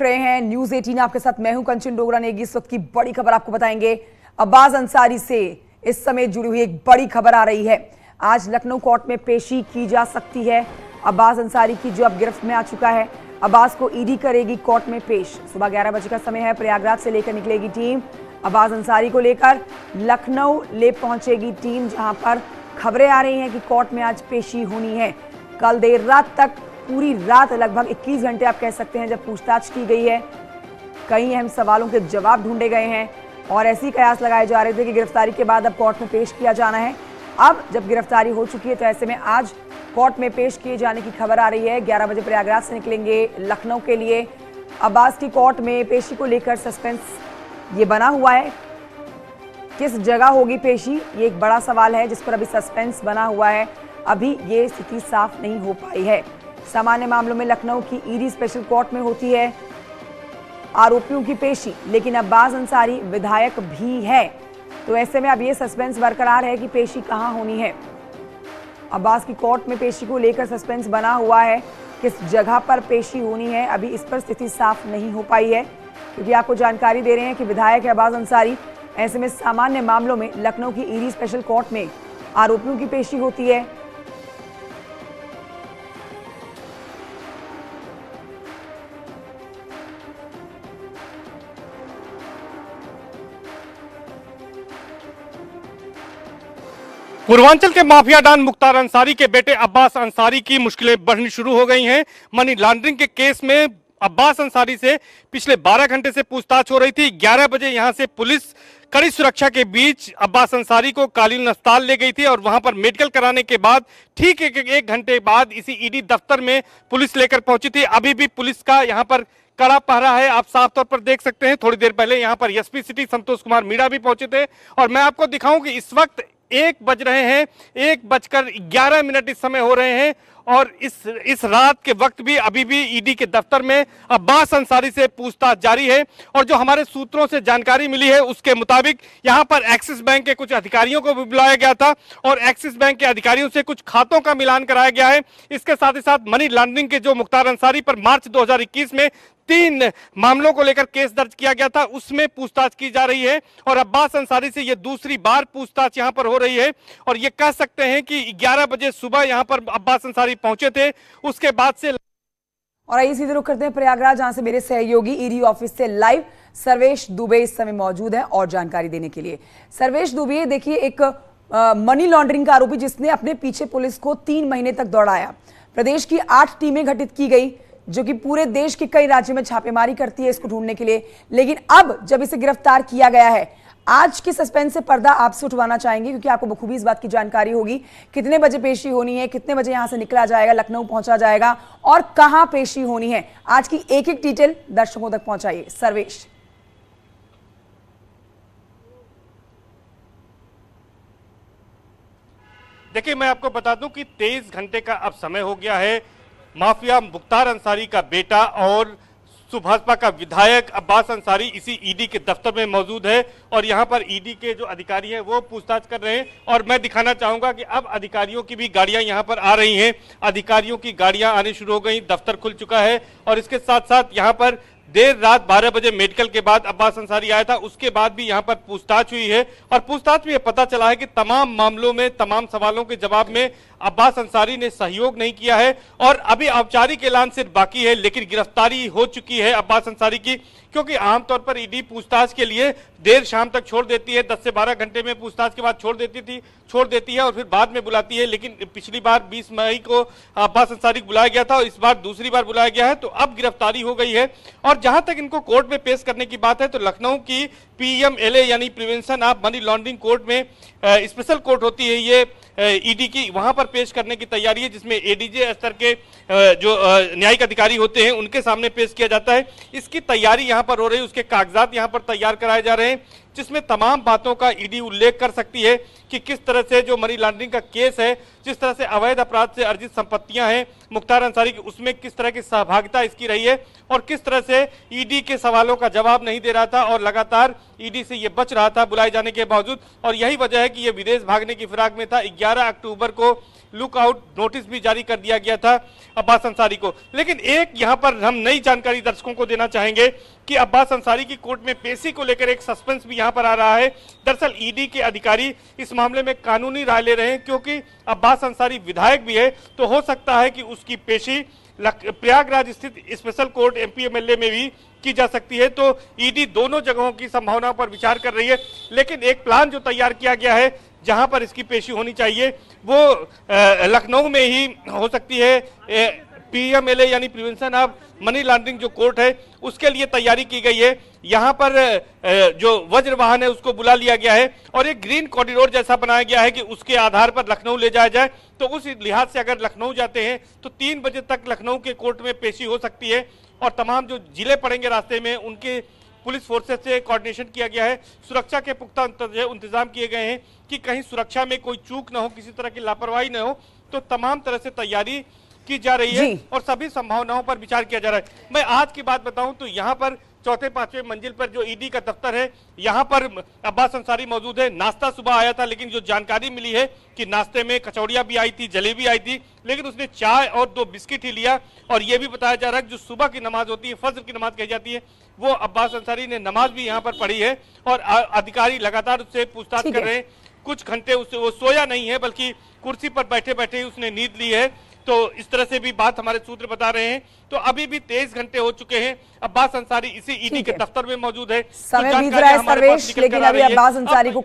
रहे हैं न्यूज 18 आपके साथ मैं हूं कंचन डोगरा नेगी। इस वक्त की बड़ी खबर आपको बताएंगे। अब्बास अंसारी से इस समय जुड़ी हुई एक बड़ी खबर आ रही है। आज लखनऊ कोर्ट में पेशी की जा सकती है अब्बास अंसारी की, जो अब गिरफ्त में आ चुका है। अब्बास को ईडी करेगी कोर्ट में पेश। सुबह 11 बजे का समय है। प्रयागराज से लेकर निकलेगी टीम। अब्बास अंसारी को लेकर लखनऊ ले पहुंचेगी टीम, जहां पर खबरें आ रही हैं कि कोर्ट में आज पेशी होनी है। कल देर रात तक, पूरी रात, लगभग 21 घंटे आप कह सकते हैं, जब पूछताछ की गई है, कई अहम सवालों के जवाब ढूंढे गए हैं और ऐसी कयास लगाए जा रहे थे कि गिरफ्तारी के बाद अब कोर्ट में पेश किया जाना है। अब जब गिरफ्तारी हो चुकी है तो ऐसे में आज कोर्ट में पेश किए जाने की खबर आ रही है। 11 बजे प्रयागराज से निकलेंगे लखनऊ के लिए। अब्बास की कोर्ट में पेशी को लेकर सस्पेंस ये बना हुआ है। किस जगह होगी पेशी, ये एक बड़ा सवाल है जिस पर अभी सस्पेंस बना हुआ है। अभी ये स्थिति साफ नहीं हो पाई है। सामान्य मामलों में लखनऊ की ईडी स्पेशल कोर्ट में होती है आरोपियों की पेशी, लेकिन अब्बास अंसारी विधायक भी है, तो ऐसे में अब ये सस्पेंस बरकरार है कि पेशी कहां होनी है। अब्बास की कोर्ट में पेशी को लेकर सस्पेंस बना हुआ है। किस जगह पर पेशी होनी है, अभी इस पर स्थिति साफ नहीं हो पाई है, क्योंकि आपको जानकारी दे रहे हैं कि विधायक है अब्बास अंसारी। ऐसे में सामान्य मामलों में लखनऊ की ईडी स्पेशल कोर्ट में आरोपियों की पेशी होती है। पूर्वांचल के माफिया डॉन मुख्तार अंसारी के बेटे अब्बास अंसारी की मुश्किलें बढ़नी शुरू हो गई हैं। मनी लॉन्ड्रिंग के केस में अब्बास अंसारी से पिछले 12 घंटे से पूछताछ हो रही थी। 11 बजे यहां से पुलिस कड़ी सुरक्षा के बीच अब्बास अंसारी को कालीन अस्पताल ले गई थी और वहां पर मेडिकल कराने के बाद ठीक एक घंटे बाद इसी ईडी दफ्तर में पुलिस लेकर पहुंची थी। अभी भी पुलिस का यहां पर कड़ा पहरा है, आप साफ तौर पर देख सकते हैं। थोड़ी देर पहले यहां पर एसपी सिटी संतोष कुमार मीणा भी पहुंचे थे और मैं आपको दिखाऊं कि इस वक्त 1 बज रहे हैं, 1:11 इस समय हो रहे हैं और इस रात के वक्त भी अभी भी ईडी के दफ्तर में अब्बास अंसारी से पूछताछ जारी है। और जो हमारे सूत्रों से जानकारी मिली है उसके मुताबिक यहां पर एक्सिस बैंक के कुछ अधिकारियों को भी बुलाया गया था और एक्सिस बैंक के अधिकारियों से कुछ खातों का मिलान कराया गया है। इसके साथ ही साथ मनी लॉन्ड्रिंग के जो मुख्तार अंसारी पर मार्च 2021 में 3 मामलों को लेकर केस दर्ज किया गया था, उसमें पूछताछ की जा रही है और अब्बास अंसारी से यह दूसरी बार पूछताछ यहां पर हो रही है। और यह कह सकते हैं कि 11 बजे सुबह यहां पर अब्बास अंसारी पहुंचे थे, उसके बाद से। और आइए सीधे रुख करते हैं प्रयागराज, जहां से मेरे सहयोगी ईडी ऑफिस से लाइव सर्वेश दुबे इस समय मौजूद है और जानकारी देने के लिए। सर्वेश दुबे, देखिए, एक मनी लॉन्ड्रिंग का आरोपी जिसने अपने पीछे पुलिस को 3 महीने तक दौड़ाया। प्रदेश की 8 टीमें गठित की गई जो कि पूरे देश के कई राज्यों में छापेमारी करती है इसको ढूंढने के लिए, लेकिन अब जब इसे गिरफ्तार किया गया है, आज की सस्पेंस से पर्दा आपसे उठवाना चाहेंगे, क्योंकि आपको बखूबी इस बात की जानकारी होगी कितने बजे पेशी होनी है, कितने बजे यहां से निकला जाएगा, लखनऊ पहुंचा जाएगा और कहां पेशी होनी है। आज की एक एक डिटेल दर्शकों तक पहुंचाइए सर्वेश। देखिए, मैं आपको बता दूं कि 23 घंटे का अब समय हो गया है। माफिया मुख्तार अंसारी का बेटा और सुभाषपा का विधायक अब्बास अंसारी इसी ईडी के दफ्तर में मौजूद है और यहां पर ईडी के जो अधिकारी हैं वो पूछताछ कर रहे हैं। और मैं दिखाना चाहूंगा कि अब अधिकारियों की भी गाड़ियां यहां पर आ रही हैं। अधिकारियों की गाड़ियां आनी शुरू हो गई, दफ्तर खुल चुका है और इसके साथ साथ यहां पर देर रात 12 बजे मेडिकल के बाद अब्बास अंसारी आया था, उसके बाद भी यहां पर पूछताछ हुई है और पूछताछ में यह पता चला है कि तमाम मामलों में, तमाम सवालों के जवाब में अब्बास अंसारी ने सहयोग नहीं किया है और अभी औपचारिक ऐलान सिर्फ बाकी है, लेकिन गिरफ्तारी हो चुकी है अब्बास अंसारी की। क्योंकि आमतौर पर ईडी पूछताछ के लिए देर शाम तक छोड़ देती है, 10 से 12 घंटे में पूछताछ के बाद छोड़ देती है और फिर बाद में बुलाती है। लेकिन पिछली बार 20 मई को अब्बास अंसारी को बुलाया गया था और इस बार दूसरी बार बुलाया गया है, तो अब गिरफ्तारी हो गई है। और जहां तक इनको कोर्ट में पेश करने की बात है तो लखनऊ की PMLA यानी prevention of money laundering court में स्पेशल कोर्ट होती है ये ईडी की, वहां पर पेश करने की तैयारी है, जिसमें ADJ स्तर के जो न्यायिक अधिकारी होते हैं उनके सामने पेश किया जाता है। इसकी तैयारी यहां पर हो रही है, उसके कागजात यहां पर तैयार कराए जा रहे हैं, जिसमें तमाम बातों का ईडी उल्लेख कर सकती है कि किस तरह से जो मनी लॉन्ड्रिंग का केस है जिस तरह से अवैध अपराध से अर्जित संपत्तियां हैं मुख्तार अंसारी की, उसमें किस तरह की सहभागिता इसकी रही है और किस तरह से ईडी के सवालों का जवाब नहीं दे रहा था और लगातार ईडी से ये बच रहा था बुलाए जाने के बावजूद। और यही वजह है कि ये विदेश भागने की फिराक में था। 11 अक्टूबर को लुकआउट नोटिस भी जारी कर दिया गया था अब्बास अंसारी को। लेकिन एक यहां पर हम नई जानकारी दर्शकों को देना चाहेंगे कि अब्बास अंसारी की कोर्ट में पेशी को लेकर एक सस्पेंस भी यहां पर आ रहा है। दरअसल ईडी के अधिकारी इस मामले में कानूनी राय ले रहे हैं, क्योंकि अब्बास अंसारी विधायक भी है, तो हो सकता है कि उसकी पेशी प्रयागराज स्थित स्पेशल कोर्ट एमपीएमएलए में भी की जा सकती है। तो ईडी दोनों जगहों की संभावना पर विचार कर रही है। लेकिन एक प्लान जो तैयार किया गया है जहां पर इसकी पेशी होनी चाहिए वो लखनऊ में ही हो सकती है। पीएमएलए यानी प्रिवेंशन ऑफ मनी लॉन्ड्रिंग जो कोर्ट है उसके लिए तैयारी की गई है। यहाँ पर जो वज्र वाहन है उसको बुला लिया गया है और एक ग्रीन कॉरिडोर जैसा बनाया गया है कि उसके आधार पर लखनऊ ले जाया जाए। तो उस लिहाज से अगर लखनऊ जाते हैं तो 3 बजे तक लखनऊ के कोर्ट में पेशी हो सकती है और तमाम जो जिले पड़ेंगे रास्ते में उनके पुलिस फोर्सेस से कोऑर्डिनेशन किया गया है। सुरक्षा के पुख्ता इंतजाम किए गए हैं कि कहीं सुरक्षा में कोई चूक न हो, किसी तरह की लापरवाही न हो। तो तमाम तरह से तैयारी की जा रही है और सभी संभावनाओं पर विचार किया जा रहा है। मैं आज की बात बताऊं तो यहाँ पर चौथे 5वें मंजिल पर जो ईडी का दफ्तर है यहाँ पर अब्बास अंसारी मौजूद है। नाश्ता सुबह आया था, लेकिन जो जानकारी मिली है कि नाश्ते में कचौड़ियां भी आई थी, जलेबी आई थी, लेकिन उसने चाय और 2 बिस्किट ही लिया। और यह भी बताया जा रहा है कि जो सुबह की नमाज होती है, फज्र की नमाज कही जाती है, वो अब्बास अंसारी ने नमाज भी यहाँ पर पढ़ी है। और अधिकारी लगातार उससे पूछताछ कर रहे हैं। कुछ घंटे उससे वो सोया नहीं है, बल्कि कुर्सी पर बैठे बैठे ही उसने नींद ली है। तो इस तरह से भी बात हमारे सूत्र बता रहे हैं। तो अभी भी 23 घंटे हो चुके हैं, अब्बास अंसारी इसी ईडी के दफ्तर में मौजूद है। समय बीत रहा है सर्वेश, लेकिन अभी अब्बास अंसारी को